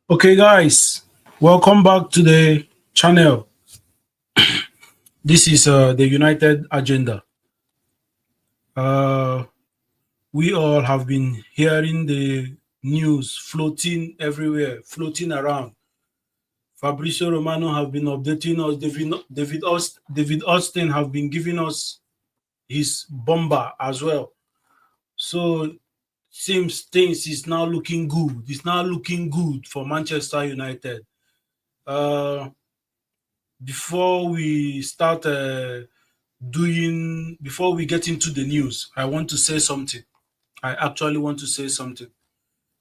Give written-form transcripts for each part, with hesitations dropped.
Okay, guys, welcome back to the channel. This is the United Agenda. Uh, we all have been hearing the news floating everywhere, floating around. Fabrizio Romano have been updating us. David Austin have been giving us his bomber as well. So seems things is now looking good. It's now looking good for Manchester United. Uh, before we start before we get into the news, I want to say something. I actually want to say something.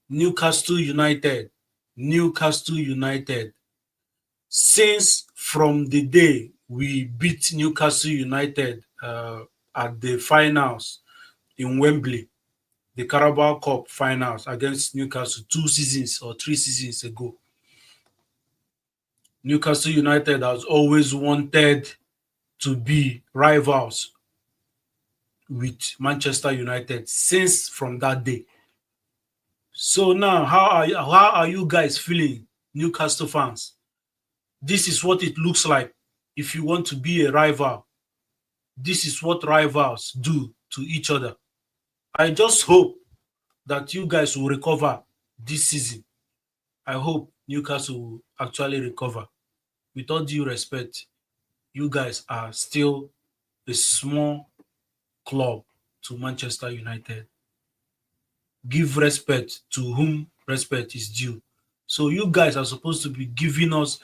Newcastle United, Newcastle United. Since from the day we beat Newcastle United at the finals in Wembley, the Carabao Cup finals against Newcastle 2 seasons or 3 seasons ago, Newcastle United has always wanted to be rivals with Manchester United since from that day. So now, how are you guys feeling, Newcastle fans? This is what it looks like if you want to be a rival. This is what rivals do to each other. I just hope that you guys will recover this season. I hope Newcastle will actually recover. With all due respect, you guys are still a small club to Manchester United. Give respect to whom respect is due. So you guys are supposed to be giving us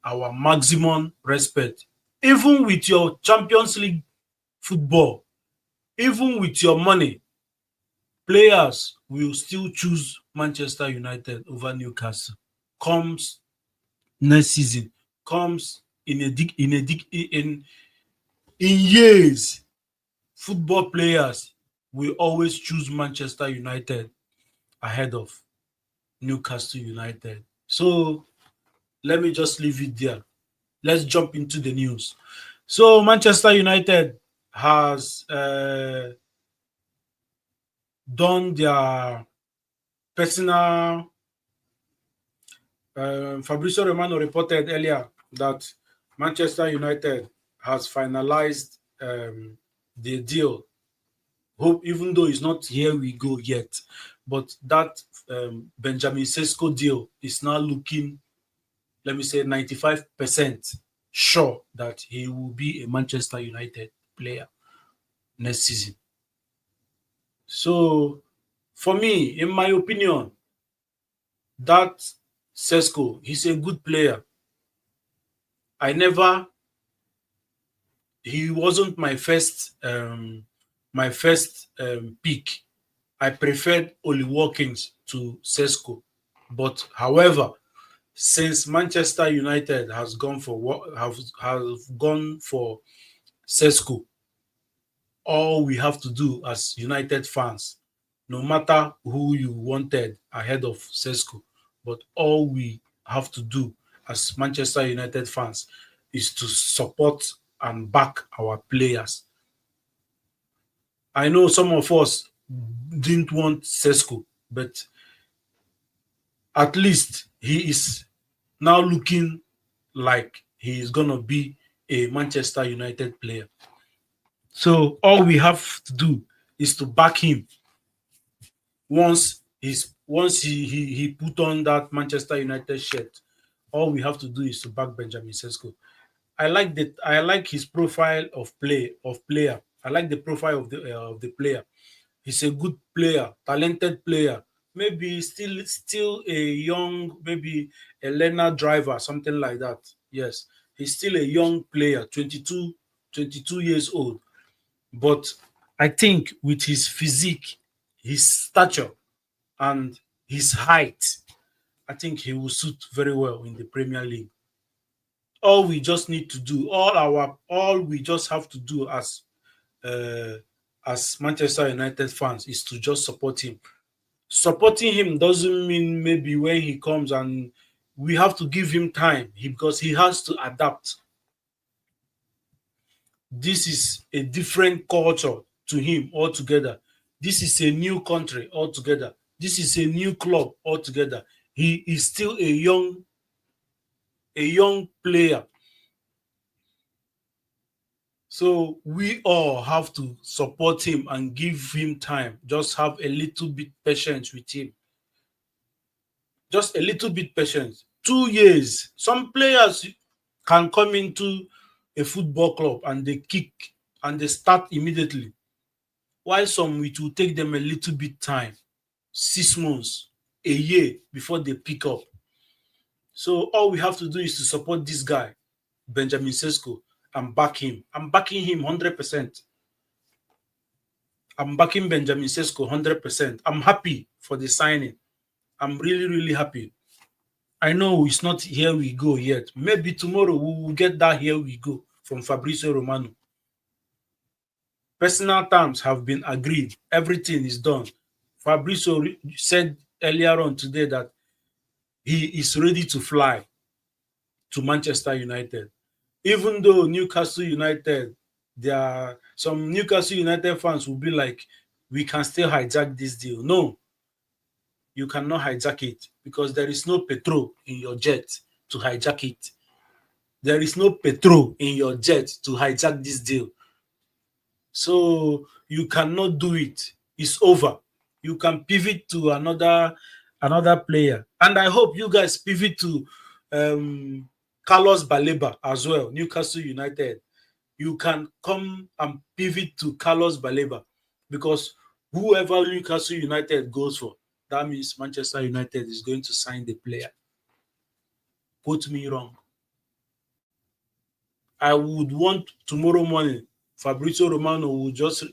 our maximum respect. Even with your Champions League football, even with your money, players will still choose Manchester United over Newcastle. Comes next season, comes in years, football players will always choose Manchester United ahead of Newcastle United. So let me just leave it there. Let's jump into the news. So Manchester United has done their personal. Fabrizio Romano reported earlier that Manchester United has finalized the deal. Hope, even though it's not here we go yet, but that Benjamin Sesko deal is now looking, let me say, 95% sure that he will be a Manchester United player next season. So, for me, in my opinion, that Sesko, he's a good player. I never, he wasn't my first pick. I preferred Oli Watkins to Sesko. But however, since Manchester United has gone for what have gone for Sesko, all we have to do as United fans, no matter who you wanted ahead of Sesko, but all we have to do as Manchester United fans is to support and back our players. I know some of us didn't want Sesko, but at least he is now looking like he is going to be a Manchester United player. So all we have to do is to back him once he put on that Manchester United shirt. All we have to do is to back Benjamin Sesko. I like his profile of player. I like the profile of the player. He's a good player, talented player. Maybe still a young, maybe a learner driver, something like that. Yes, he's still a young player, 22 years old. But I think with his physique, his stature, and his height, I think he will suit very well in the Premier League. All we just need to do, all we just have to do uh, as Manchester United fans is to just support him. Supporting him doesn't mean maybe when he comes and we have to give him time because he has to adapt. This is a different culture to him altogether. This is a new country altogether. This is a new club altogether. He is still a young player. So we all have to support him and give him time. Just have a little bit patience with him. Just a little bit patience. 2 years. Some players can come into a football club and they kick and they start immediately. While some it will take them a little bit time, 6 months, a year before they pick up. So all we have to do is to support this guy, Benjamin Sesko, and back him. I'm backing him 100%. I'm backing Benjamin Sesko 100%. I'm happy for the signing. I'm really, really happy. I know it's not here we go yet. Maybe tomorrow we will get that here we go from Fabrizio Romano. Personal terms have been agreed. Everything is done. Fabrizio said earlier on today that he is ready to fly to Manchester United. Even though Newcastle United, there are some Newcastle United fans will be like, we can still hijack this deal. No, you cannot hijack it because there is no petrol in your jet to hijack it. There is no petrol in your jet to hijack this deal. So you cannot do it. It's over. You can pivot to another player. And I hope you guys pivot to Carlos Baleba as well, Newcastle United. You can come and pivot to Carlos Baleba because whoever Newcastle United goes for, that means Manchester United is going to sign the player. Quote me wrong. I would want tomorrow morning Fabrizio Romano will just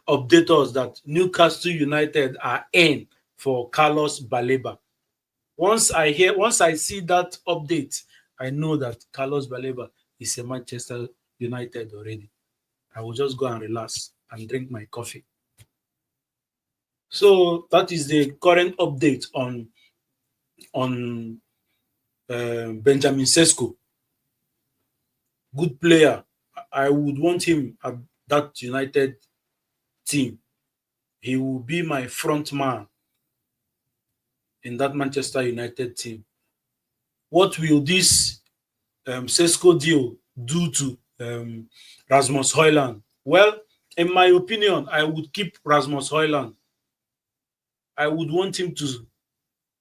update us that Newcastle United are in for Carlos Baleba. Once I see that update, I know that Carlos Baleba is a Manchester United already. I will just go and relax and drink my coffee. So that is the current update on Benjamin Sesko. Good player. I would want him at that United team. He will be my front man in that Manchester United team. What will this Sesko deal do to Rasmus Højlund? Well, in my opinion, I would keep Rasmus Højlund. I would want him to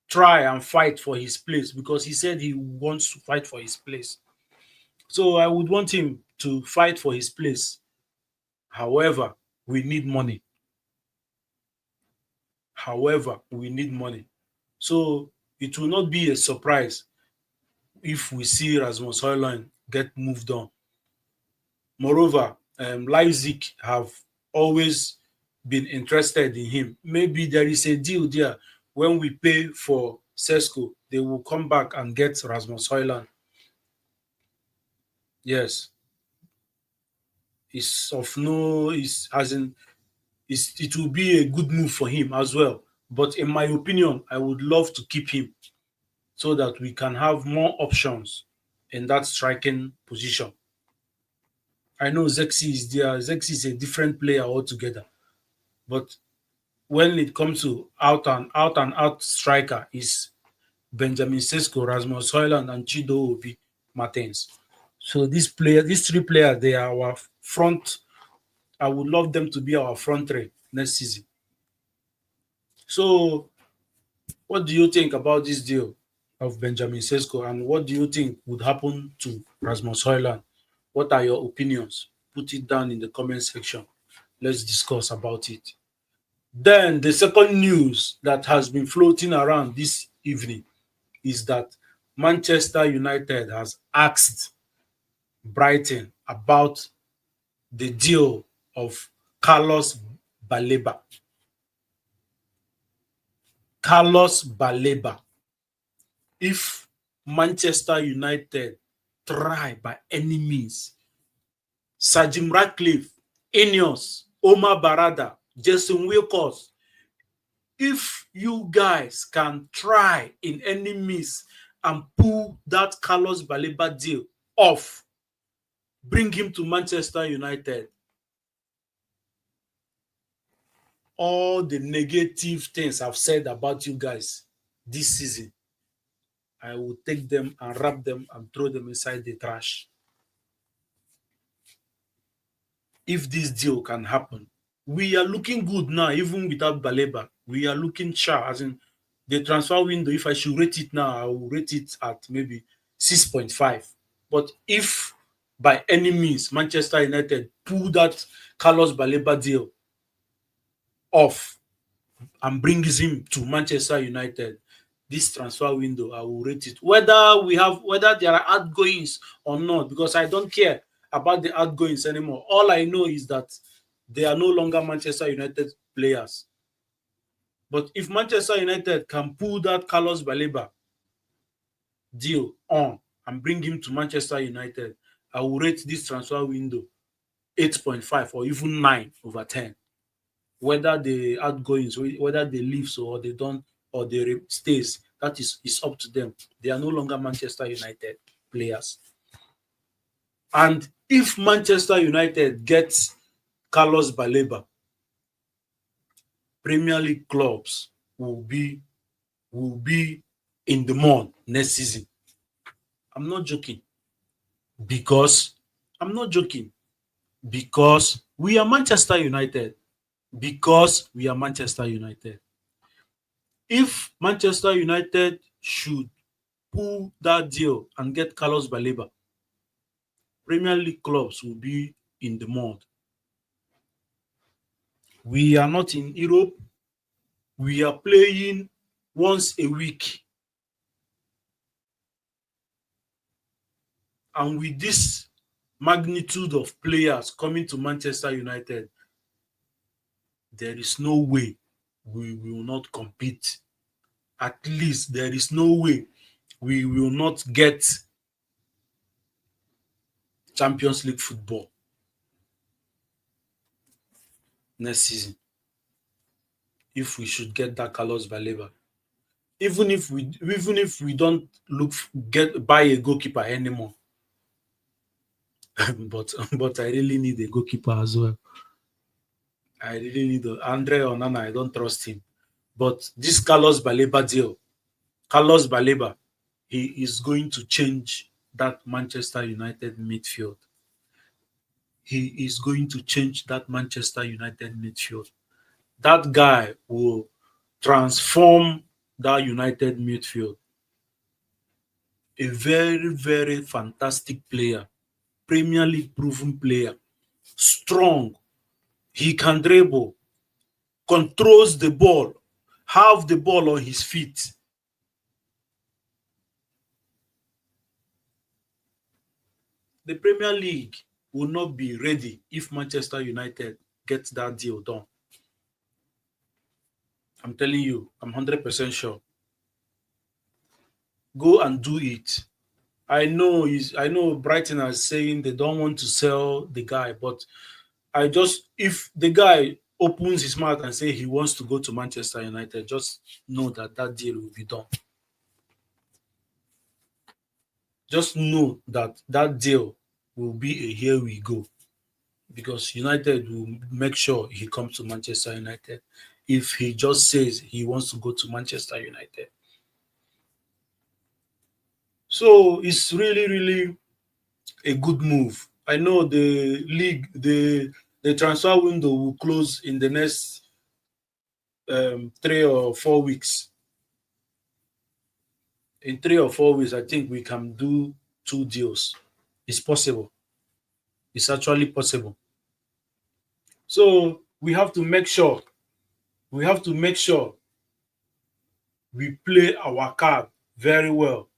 try and fight for his place because he said he wants to fight for his place. So I would want him to fight for his place. However, we need money. So it will not be a surprise if we see Rasmus Højlund get moved on. Moreover, Leipzig have always been interested in him. Maybe there is a deal there. When we pay for Sesko, they will come back and get Rasmus Højlund. Yes. It's of no, it's as in, it will be a good move for him as well. But in my opinion, I would love to keep him so that we can have more options in that striking position. I know Zexi is there. Zexi is a different player altogether. But when it comes to out striker, is Benjamin Sesko, Rasmus Højlund, and Chido Obi Martins. So these three players, they are our front. I would love them to be our front three next season. So, what do you think about this deal of Benjamin Sesko, and what do you think would happen to Rasmus Højlund? What are your opinions? Put it down in the comment section. Let's discuss about it. Then the second news that has been floating around this evening is that Manchester United has asked Brighton about the deal of Carlos Baleba. Carlos Baleba. If Manchester United try by any means, Sir Jim Ratcliffe, Ineos, Omar Barada, Jason Wilcox, if you guys can try in any means and pull that Carlos Baleba deal off, bring him to Manchester United, all the negative things I've said about you guys this season I will take them and wrap them and throw them inside the trash. If this deal can happen, we are looking good now, even without Baleba. We are looking sharp. As in the transfer window, if I should rate it now, I will rate it at maybe 6.5. But if by any means Manchester United pull that Carlos Baleba deal off and brings him to Manchester United, this transfer window, I will rate it. Whether there are outgoings or not, because I don't care about the outgoings anymore. All I know is that they are no longer Manchester United players. But if Manchester United can pull that Carlos Baleba deal on and bring him to Manchester United, I will rate this transfer window 8.5 or even 9/10. Whether the outgoings, whether they leave so or they don't or they stays, that is up to them. They are no longer Manchester United players. And if Manchester United gets Carlos Baleba, Premier League clubs will be in the mud next season. I'm not joking because I'm not joking because we are Manchester United. Because we are Manchester United. If Manchester United should pull that deal and get Carlos Baleba, Premier League clubs will be in the mud. We are not in Europe. We are playing once a week. And with this magnitude of players coming to Manchester United, there is no way we will not compete. At least there is no way we will not get Champions League football next season if we should get that Carlos Baleba. Even if we don't buy a goalkeeper anymore, but I really need a goalkeeper as well. I really need Andre Onana. I don't trust him. But this Carlos Baleba, he is going to change that Manchester United midfield. He is going to change that Manchester United midfield. That guy will transform that United midfield. A very, very fantastic player, Premier League proven player, strong. He can dribble, controls the ball, have the ball on his feet. The Premier League will not be ready if Manchester United gets that deal done. I'm telling you, I'm 100% sure. Go and do it. I know Brighton are saying they don't want to sell the guy, but if the guy opens his mouth and say he wants to go to Manchester United, just know that that deal will be done. Just know that that deal will be a here we go, because United will make sure he comes to Manchester United if he just says he wants to go to Manchester United. So it's really, really a good move. I know the transfer window will close in the next 3 or 4 weeks. In 3 or 4 weeks, I think we can do 2 deals. It's possible. It's actually possible. So we have to make sure we play our card very well.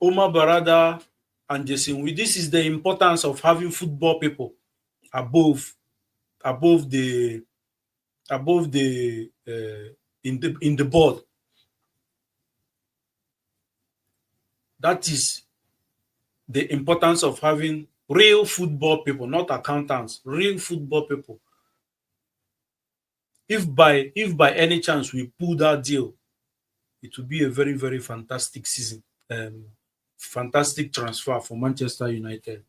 Omar Barada and Jason, this is the importance of having football people above above the above the in the board. That is the importance of having real football people, not accountants, real football people. If by any chance we pull that deal, it will be a very, very fantastic season. Fantastic transfer for Manchester United.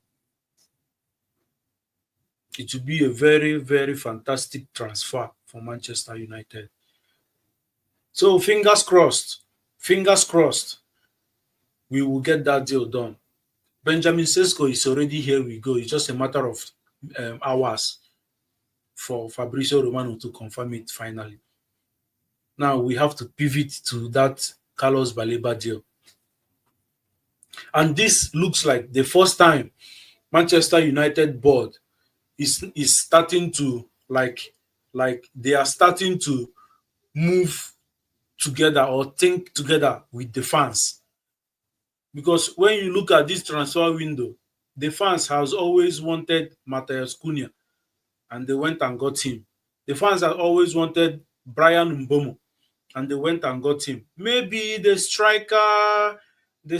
It will be a very, very fantastic transfer for Manchester United. So fingers crossed. Fingers crossed, we will get that deal done. Benjamin Sesko is already here. We go. It's just a matter of hours for Fabrizio Romano to confirm it finally. Now we have to pivot to that Carlos Baleba deal. And this looks like the first time Manchester United board is starting to like they are starting to move together or think together with the fans. Because when you look at this transfer window, the fans has always wanted Matthias Cunha and they went and got him. The fans have always wanted Brian Mbomo and they went and got him. Maybe the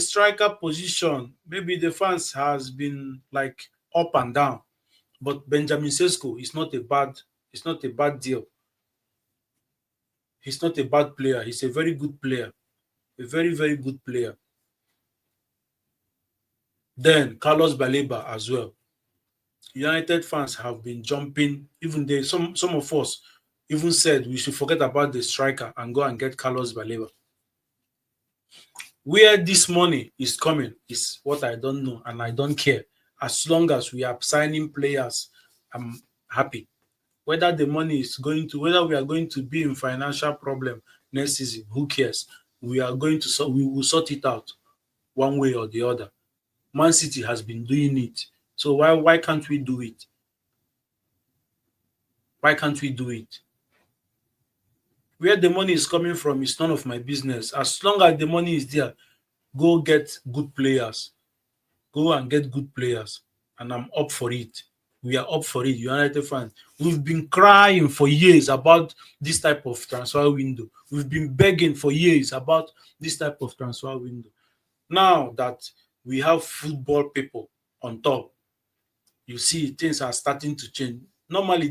striker position, maybe the fans has been like up and down. But Benjamin Sesko is not a bad deal. He's not a bad player. He's a very good player. A very, very good player. Then Carlos Baleba as well. United fans have been jumping. Even they some of us even said we should forget about the striker and go and get Carlos Baleba. Where this money is coming is what I don't know and I don't care. As long as we are signing players, I'm happy. Whether the money is going to, whether we are going to be in financial problem next season, who cares? We are going to, we will sort it out one way or the other. Man City has been doing it. So why can't we do it? Why can't we do it? Where the money is coming from is none of my business. As long as the money is there, go get good players. Go and get good players. And I'm up for it. We are up for it, United fans. We've been crying for years about this type of transfer window. We've been begging for years about this type of transfer window. Now that we have football people on top, you see things are starting to change. Normally,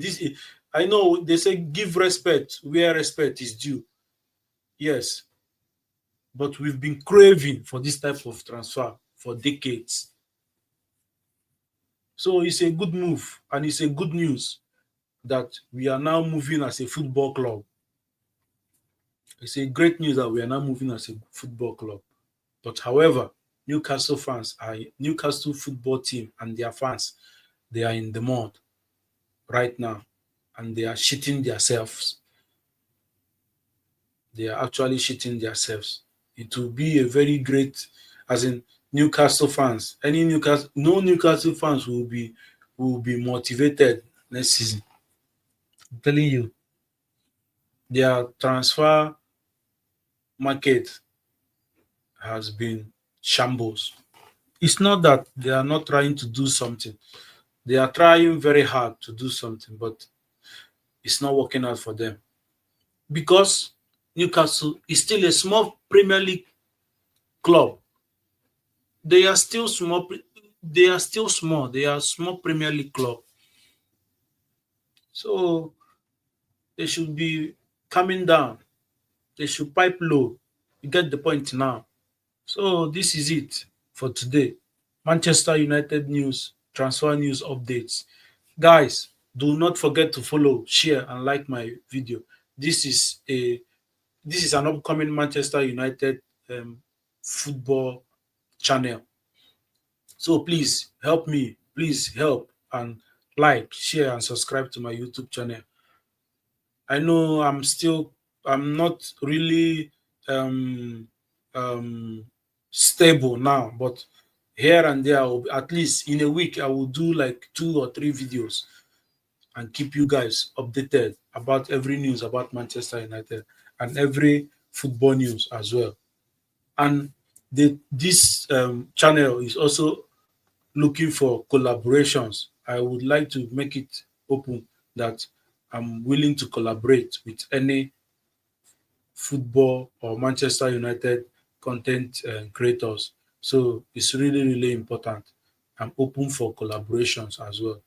I know they say give respect where respect is due. Yes, but we've been craving for this type of transfer for decades. So it's a good move and it's a good news that we are now moving as a football club. It's a great news that we are now moving as a football club. But however, Newcastle football team and their fans, they are in the mud right now and they are shitting themselves. They are actually shitting themselves. It will be a very great, as in Newcastle fans. No Newcastle fans will be motivated next season. I'm telling you, their transfer market has been shambles. It's not that they are not trying to do something. They are trying very hard to do something, but it's not working out for them. Because Newcastle is still a small Premier League club. They are still small. They are still small. They are a small Premier League club. So they should be coming down. They should pipe low. You get the point now. So this is it for today. Manchester United news, transfer news updates. Guys, do not forget to follow, share, and like my video. This is an upcoming Manchester United football channel. So please help me. Please help and like, share, and subscribe to my YouTube channel. I know I'm not really um, um, stable now, but here and there, at least in a week, I will do like 2 or 3 videos and keep you guys updated about every news about Manchester United and every football news as well. And this channel is also looking for collaborations. I would like to make it open that I'm willing to collaborate with any football or Manchester United content creators. So it's really, really important. I'm open for collaborations as well.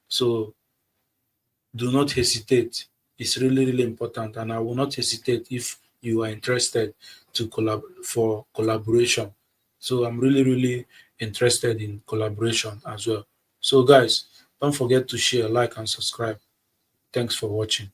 So do not hesitate. It's really, really important. And I will not hesitate if you are interested to for collaboration. So I'm really, really interested in collaboration as well. So guys, don't forget to share, like, and subscribe. Thanks for watching.